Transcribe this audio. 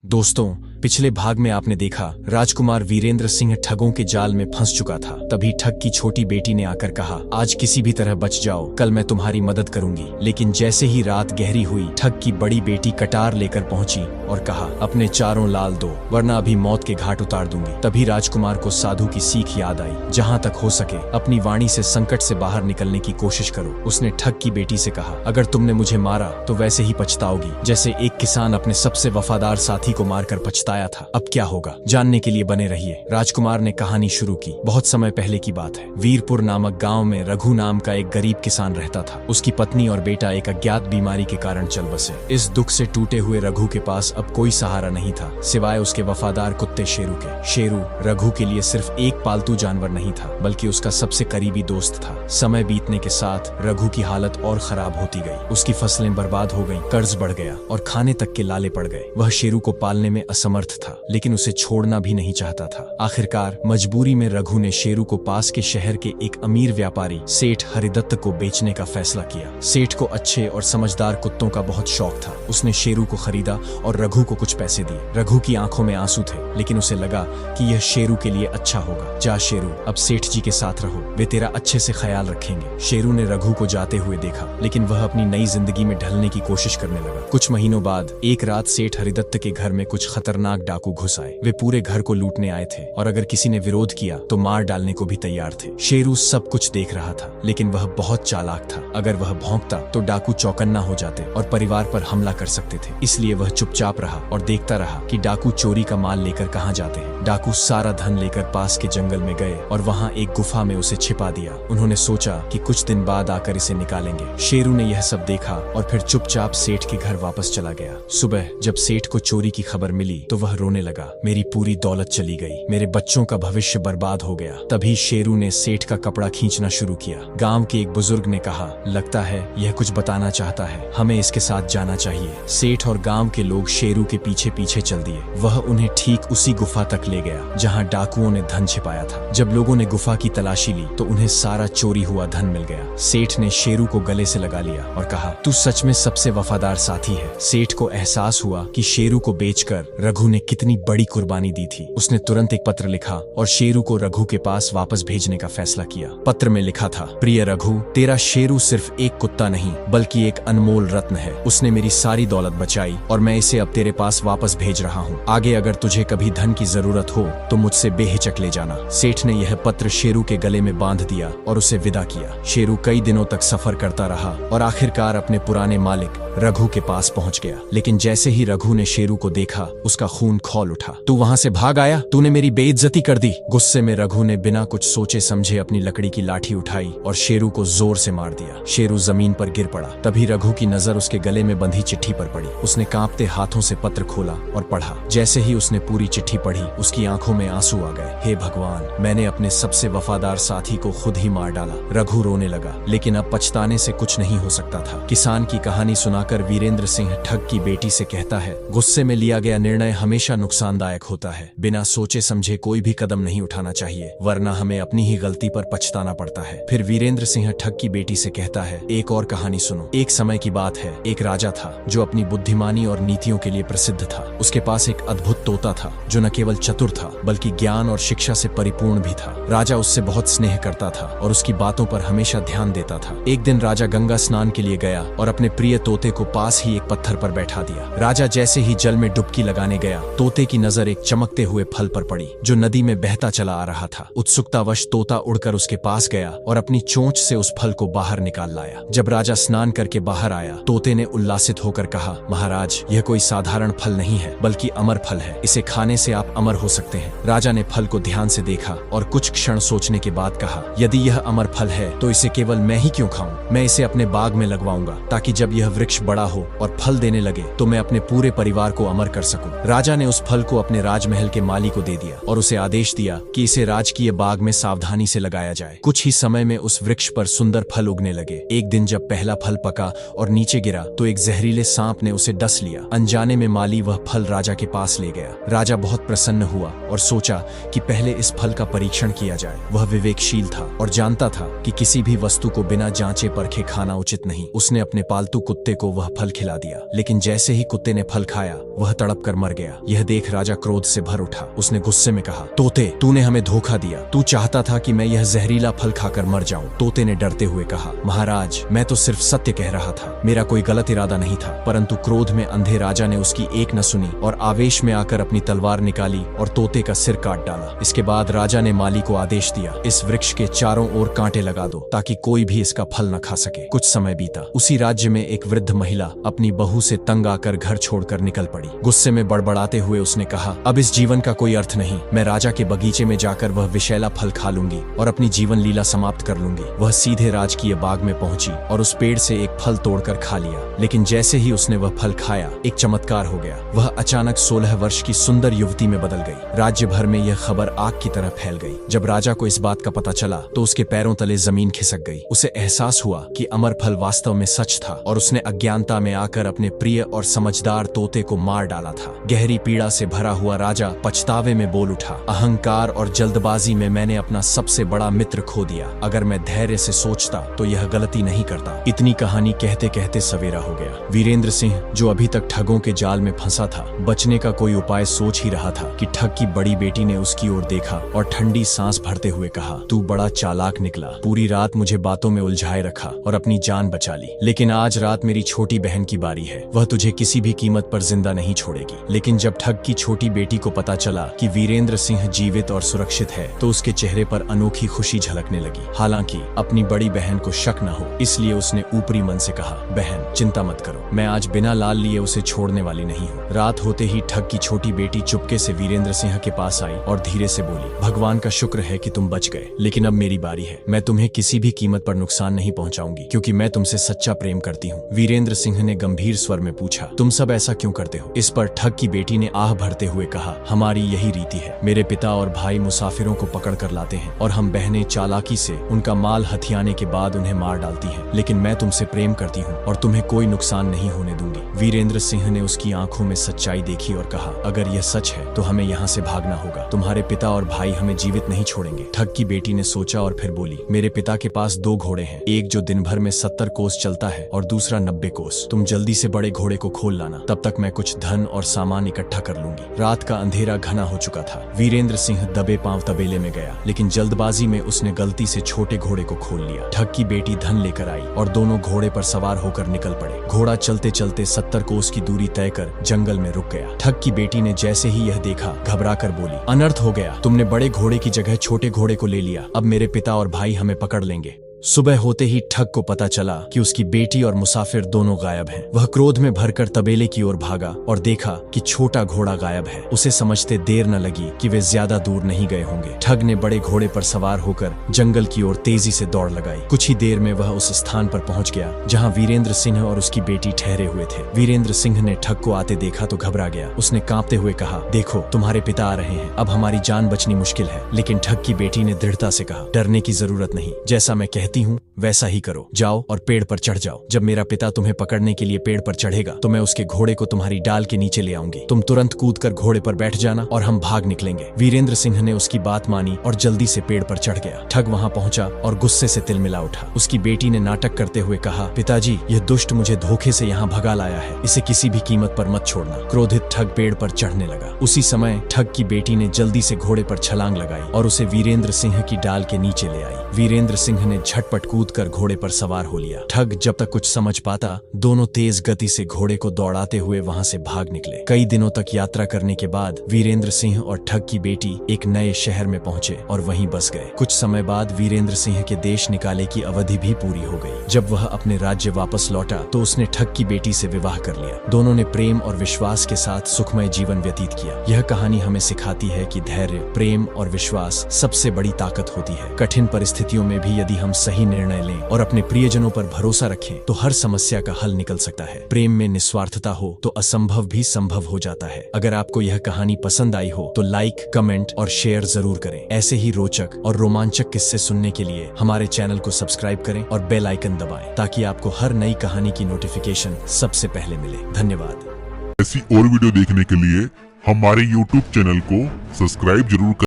दोस्तों, पिछले भाग में आपने देखा राजकुमार वीरेंद्र सिंह ठगों के जाल में फंस चुका था। तभी ठग की छोटी बेटी ने आकर कहा, आज किसी भी तरह बच जाओ, कल मैं तुम्हारी मदद करूंगी। लेकिन जैसे ही रात गहरी हुई, ठग की बड़ी बेटी कटार लेकर पहुंची और कहा, अपने चारों लाल दो, वरना अभी मौत के घाट उतार दूंगी। तभी राजकुमार को साधु की सीख याद आई, जहां तक हो सके अपनी वाणी से संकट से बाहर निकलने की कोशिश करो। उसने ठग की बेटी से कहा, अगर तुमने मुझे मारा तो वैसे ही पछताओगी, जैसे एक किसान अपने सबसे वफादार साथी को मारकर पछताया था। अब क्या होगा, जानने के लिए बने रहिए। राजकुमार ने कहानी शुरू की। बहुत समय पहले की बात है। वीरपुर नामक गांव में रघु नाम का एक गरीब किसान रहता था। उसकी पत्नी और बेटा एक अज्ञात बीमारी के कारण चल बसे। इस दुख से टूटे हुए रघु के पास अब कोई सहारा नहीं था, सिवाय उसके वफादार कुत्ते शेरू के। शेरू रघु के लिए सिर्फ एक पालतू जानवर नहीं था, बल्कि उसका सबसे करीबी दोस्त था। समय बीतने के साथ रघु की हालत और खराब होती गई। उसकी फसलें बर्बाद हो गईं, कर्ज बढ़ गया और खाने तक के लाले पड़ गए। वह शेरू को पालने में असमर्थ था, लेकिन उसे छोड़ना भी नहीं चाहता था। आखिरकार मजबूरी में रघु ने शेरू को पास के शहर के एक अमीर व्यापारी सेठ हरिदत्त को बेचने का फैसला किया। सेठ को अच्छे और समझदार कुत्तों का बहुत शौक था। उसने शेरू को खरीदा और रघु को कुछ पैसे दिए। रघु की आंखों में आंसू थे, लेकिन उसे लगा कि यह शेरू के लिए अच्छा होगा। जा शेरू, अब सेठ जी के साथ रहो, वे तेरा अच्छे से ख्याल रखेंगे। शेरू ने रघु को जाते हुए देखा, लेकिन वह अपनी नई जिंदगी में ढलने की कोशिश करने लगा। कुछ महीनों बाद एक रात सेठ हरिदत्त के घर में कुछ खतरनाक डाकू घुस आए। वे पूरे घर को लूटने आए थे और अगर किसी ने विरोध किया तो मार डालने को भी तैयार थे। शेरू सब कुछ देख रहा था, लेकिन वह बहुत चालाक था। अगर वह भौंकता तो डाकू चौकन्ना हो जाते और परिवार पर हमला कर सकते थे। इसलिए वह चुपचाप रहा और देखता रहा कि डाकू चोरी का माल लेकर कहां जाते हैं। डाकू सारा धन लेकर पास के जंगल में गए और वहां एक गुफा में उसे छिपा दिया। उन्होंने सोचा कि कुछ दिन बाद आकर इसे निकालेंगे। शेरू ने यह सब देखा और फिर चुपचाप सेठ के घर वापस चला गया। सुबह जब सेठ को चोरी की खबर मिली तो वह रोने लगा, मेरी पूरी दौलत चली गई, मेरे बच्चों का भविष्य बर्बाद हो गया। तभी शेरू ने सेठ का कपड़ा खींचना शुरू किया। गांव के एक बुजुर्ग ने कहा, लगता है यह कुछ बताना चाहता है, हमें इसके साथ जाना चाहिए। सेठ और गांव के लोग शेरू के पीछे पीछे चल दिए। वह उन्हें ठीक उसी गुफा तक ले गया जहां डाकुओं ने धन छिपाया था। जब लोगों ने गुफा की तलाशी ली तो उन्हें सारा चोरी हुआ धन मिल गया। सेठ ने शेरू को गले से लगा लिया और कहा, तू सच में सबसे वफादार साथी है। सेठ को एहसास हुआ कि शेरू को बेचकर रघु ने कितनी बड़ी कुर्बानी दी थी। उसने तुरंत एक पत्र लिखा और शेरू को रघु के पास वापस भेजने का फैसला किया। पत्र में लिखा था, प्रिय रघु, तेरा शेरू सिर्फ एक कुत्ता नहीं बल्कि एक अनमोल रत्न है। उसने मेरी सारी दौलत बचाई और मैं इसे अब तेरे पास वापस भेज रहा हूँ। आगे अगर तुझे कभी धन की जरूरत हो तो मुझसे बेहिचक ले जाना। सेठ ने यह पत्र शेरू के गले में बांध दिया और उसे विदा किया। शेरू कई दिनों तक सफर करता रहा और आखिरकार अपने पुराने मालिक रघु के पास पहुंच गया। लेकिन जैसे ही रघु ने शेरू को देखा, उसका खून खौल उठा। तू वहां से भाग आया, तूने मेरी बेइज्जती कर दी। गुस्से में रघु ने बिना कुछ सोचे समझे अपनी लकड़ी की लाठी उठाई और शेरू को जोर से मार दिया। शेरू जमीन पर गिर पड़ा। तभी रघु की नजर उसके गले में बंधी चिट्ठी पर पड़ी। उसने कांपते हाथों से पत्र खोला और पढ़ा। जैसे ही उसने पूरी चिट्ठी पढ़ी, उसकी आंखों में आंसू आ गए। हे भगवान, मैंने अपने सबसे वफादार साथी को खुद ही मार डाला। रघु रोने लगा, लेकिन अब पछताने से कुछ नहीं हो सकता था। किसान की कहानी सुनाकर वीरेंद्र सिंह ठग की बेटी से कहता है, गुस्से में लिया गया निर्णय हमेशा नुकसानदायक होता है। बिना सोचे समझे कोई भी कदम नहीं उठाना चाहिए, वरना हमें अपनी ही गलती पर पछताना पड़ता है। फिर वीरेंद्र सिंह ठग की बेटी से कहता है, एक और कहानी सुनो। एक समय की बात है, एक राजा था जो अपनी बुद्धिमानी और नीतियों के लिए प्रसिद्ध था। उसके पास एक अद्भुत तोता था जो न केवल चतुर था बल्कि ज्ञान और शिक्षा से परिपूर्ण भी था। राजा उससे बहुत स्नेह करता था और उसकी बातों पर हमेशा ध्यान देता था। एक दिन राजा गंगा स्नान के लिए गया और अपने प्रिय तोते को पास ही एक पत्थर पर बैठा दिया। राजा जैसे ही जल में डुबकी लगाने गया, तोते की नजर एक चमकते हुए फल पर पड़ी जो नदी में बहता चला आ रहा था। उत्सुकतावश तोता उड़कर उसके पास गया और अपनी चोंच से उस फल को बाहर निकाल लाया। जब राजा स्नान करके बाहर आया, तोते ने उल्लासित होकर कहा, महाराज, यह कोई साधारण फल नहीं है बल्कि अमर फल है। इसे खाने से आप अमर हो सकते हैं। राजा ने फल को ध्यान से देखा और कुछ क्षण सोचने के बाद कहा, यदि यह अमर फल है तो इसे केवल मैं ही क्यों खाऊं? मैं इसे अपने बाग में लगवाऊंगा ताकि जब यह वृक्ष बड़ा हो और फल देने लगे तो मैं अपने पूरे परिवार को अमर कर सकूं। राजा ने उस फल को अपने राजमहल के माली को दे दिया और उसे आदेश दिया कि इसे राजकीय बाग में सावधानी से लगाया जाए। कुछ ही समय में उस वृक्ष पर सुंदर फल उगने लगे। एक दिन जब पहला फल पका और नीचे गिरा तो एक जहरीले सांप ने उसे डस लिया। अनजाने में माली वह फल राजा के पास ले गया। राजा बहुत प्रसन्न हुआ और सोचा कि पहले इस फल का परीक्षण किया जाए। वह विवेकशील था और जानता था कि किसी भी वस्तु को बिना जांचे परखे खाना उचित नहीं। उसने अपने पालतू कुत्ते को वह फल खिला दिया, लेकिन जैसे ही कुत्ते ने फल खाया वह तड़प कर मर गया। गया। यह देख राजा क्रोध से भर उठा। उसने गुस्से में कहा, तोते, तूने हमें धोखा दिया। तू चाहता था कि मैं यह जहरीला फल खाकर मर जाऊं। तोते ने डरते हुए कहा, महाराज, मैं तो सिर्फ सत्य कह रहा था, मेरा कोई गलत इरादा नहीं था। परंतु क्रोध में अंधे राजा ने उसकी एक न सुनी और आवेश में आकर अपनी तलवार निकाली और तोते का सिर काट डाला। इसके बाद राजा ने माली को आदेश दिया, इस वृक्ष के चारों ओर कांटे लगा दो ताकि कोई भी इसका फल न खा सके। कुछ समय बीता। उसी राज्य में एक वृद्ध महिला अपनी बहू से तंग आकर घर छोड़कर निकल पड़ी। गुस्से में बड़बड़ाते हुए उसने कहा, अब इस जीवन का कोई अर्थ नहीं। मैं राजा के बगीचे में जाकर वह विषैला फल खा लूंगी और अपनी जीवन लीला समाप्त कर लूंगी। वह सीधे राजकीय बाग में पहुंची और उस पेड़ से एक फल तोड़कर खा लिया। लेकिन जैसे ही उसने वह फल खाया, एक चमत्कार हो गया। वह अचानक 16 वर्ष की सुंदर युवती में बदल गई। राज्य भर में यह खबर आग की तरह फैल गई। जब राजा को इस बात का पता चला तो उसके पैरों तले जमीन खिसक गई। उसे एहसास हुआ कि अमर फल वास्तव में सच था और उसने अज्ञानता में आकर अपने प्रिय और समझदार तोते को मार डाला था। गहरी पीड़ा से भरा हुआ राजा पछतावे में बोल उठा, अहंकार और जल्दबाजी में मैंने अपना सबसे बड़ा मित्र खो दिया। अगर मैं धैर्य से सोचता तो यह गलती नहीं करता। इतनी कहानी कहते कहते सवेरा हो गया। वीरेंद्र सिंह, जो अभी तक ठगों के जाल में फंसा था, बचने का कोई उपाय सोच ही रहा था कि ठग की बड़ी बेटी ने उसकी ओर देखा और ठंडी सांस भरते हुए कहा, तू बड़ा चालाक निकला। पूरी रात मुझे बातों में उलझाए रखा और अपनी जान बचा ली। लेकिन आज रात मेरी छोटी बहन की बारी है। वह तुझे किसी भी कीमत पर जिंदा नहीं छोड़ेगी। लेकिन जब ठग की छोटी बेटी को पता चला कि वीरेंद्र सिंह जीवित और सुरक्षित है तो उसके चेहरे पर अनोखी खुशी झलकने लगी। हालांकि अपनी बड़ी बहन को शक न हो, इसलिए उसने ऊपरी मन से कहा, बहन चिंता मत करो, मैं आज बिना लाल लिए उसे छोड़ने वाली नहीं हूँ। रात होते ही ठग की छोटी बेटी चुपके से वीरेंद्र सिंह के पास आई और धीरे से बोली, भगवान का शुक्र है कि तुम बच गए, लेकिन अब मेरी बारी है। मैं तुम्हें किसी भी कीमत पर नुकसान नहीं पहुंचाऊंगी क्योंकि मैं तुमसे सच्चा प्रेम करती हूँ। वीरेंद्र सिंह ने गंभीर स्वर में पूछा, तुम सब ऐसा क्यों करते हो? इस पर ठग की बेटी ने आह भरते हुए कहा, हमारी यही रीति है। मेरे पिता और भाई मुसाफिरों को पकड़ कर लाते हैं और हम बहनें चालाकी से उनका माल हथियाने के बाद उन्हें मार डालती हैं। लेकिन मैं तुमसे प्रेम करती हूँ और तुम्हें कोई नुकसान नहीं होने दूंगी। वीरेंद्र सिंह ने उसकी आंखों में सच्चाई देखी और कहा, अगर यह सच है तो हमें यहाँ से भागना होगा। तुम्हारे पिता और भाई हमें जीवित नहीं छोड़ेंगे। ठग की बेटी ने सोचा और फिर बोली, मेरे पिता के पास 2 घोड़े हैं, एक जो दिन भर में 70 कोस चलता है और दूसरा 90 कोस। तुम जल्दी से बड़े घोड़े को खोल लाना, तब तक मैं कुछ धन और सामान इकट्ठा कर लूंगी। रात का अंधेरा घना हो चुका था। वीरेंद्र सिंह दबे पांव तबेले में गया, लेकिन जल्दबाजी में उसने गलती से छोटे घोड़े को खोल लिया। ठग की बेटी धन लेकर आई और दोनों घोड़े पर सवार होकर निकल पड़े। घोड़ा चलते चलते 70 कोस की दूरी तय कर जंगल में रुक गया। ठग की बेटी ने जैसे ही यह देखा, घबरा कर बोली, अनर्थ हो गया, तुमने बड़े घोड़े की जगह छोटे घोड़े को ले लिया। अब मेरे पिता और भाई हमें पकड़ लेंगे। सुबह होते ही ठग को पता चला कि उसकी बेटी और मुसाफिर दोनों गायब हैं। वह क्रोध में भरकर तबेले की ओर भागा और देखा कि छोटा घोड़ा गायब है। उसे समझते देर न लगी कि वे ज्यादा दूर नहीं गए होंगे। ठग ने बड़े घोड़े पर सवार होकर जंगल की ओर तेजी से दौड़ लगाई। कुछ ही देर में वह उस स्थान पर पहुंच गया जहां वीरेंद्र सिंह और उसकी बेटी ठहरे हुए थे। वीरेंद्र सिंह ने ठग को आते देखा तो घबरा गया। उसने कांपते हुए कहा, देखो तुम्हारे पिता आ रहे हैं, अब हमारी जान बचनी मुश्किल है। लेकिन ठग की बेटी ने दृढ़ता से कहा, डरने की जरूरत नहीं, जैसा मैं कहती हूँ वैसा ही करो। जाओ और पेड़ पर चढ़ जाओ। जब मेरा पिता तुम्हें पकड़ने के लिए पेड़ पर चढ़ेगा तो मैं उसके घोड़े को तुम्हारी डाल के नीचे ले आऊंगी। तुम तुरंत कूदकर घोड़े पर बैठ जाना और हम भाग निकलेंगे। वीरेंद्र सिंह ने उसकी बात मानी और जल्दी से पेड़ पर चढ़ गया। ठग वहां पहुंचा और गुस्से से तिलमिला उठा। उसकी बेटी ने नाटक करते हुए कहा, पिताजी, यह दुष्ट मुझे धोखे से यहाँ भगा लाया है, इसे किसी भी कीमत पर मत छोड़ना। क्रोधित ठग पेड़ पर चढ़ने लगा। उसी समय ठग की बेटी ने जल्दी से घोड़े पर छलांग लगाई और उसे वीरेंद्र सिंह की डाल के नीचे ले आई। वीरेंद्र सिंह ने झटपट कूदकर घोड़े पर सवार हो लिया। ठग जब तक कुछ समझ पाता, दोनों तेज गति से घोड़े को दौड़ाते हुए वहां से भाग निकले। कई दिनों तक यात्रा करने के बाद वीरेंद्र सिंह और ठग की बेटी एक नए शहर में पहुंचे और वहीं बस गए। कुछ समय बाद वीरेंद्र सिंह के देश निकाले की अवधि भी पूरी हो गई। जब वह अपने राज्य वापस लौटा तो उसने ठग की बेटी से विवाह कर लिया। दोनों ने प्रेम और विश्वास के साथ सुखमय जीवन व्यतीत किया। यह कहानी हमें सिखाती है कि धैर्य, प्रेम और विश्वास सबसे बड़ी ताकत होती है। कठिन परिस्थितियों में भी यदि हम सही निर्णय लें और अपने प्रियजनों पर भरोसा रखें तो हर समस्या का हल निकल सकता है। प्रेम में निस्वार्थता हो तो असंभव भी संभव हो जाता है। अगर आपको यह कहानी पसंद आई हो तो लाइक, कमेंट और शेयर जरूर करें। ऐसे ही रोचक और रोमांचक किस्से सुनने के लिए हमारे चैनल को सब्सक्राइब करें और बेल आइकन दबाएं ताकि आपको हर नई कहानी की नोटिफिकेशन सबसे पहले मिले। धन्यवाद। ऐसी और वीडियो देखने के लिए हमारे YouTube चैनल को सब्सक्राइब जरूर करें।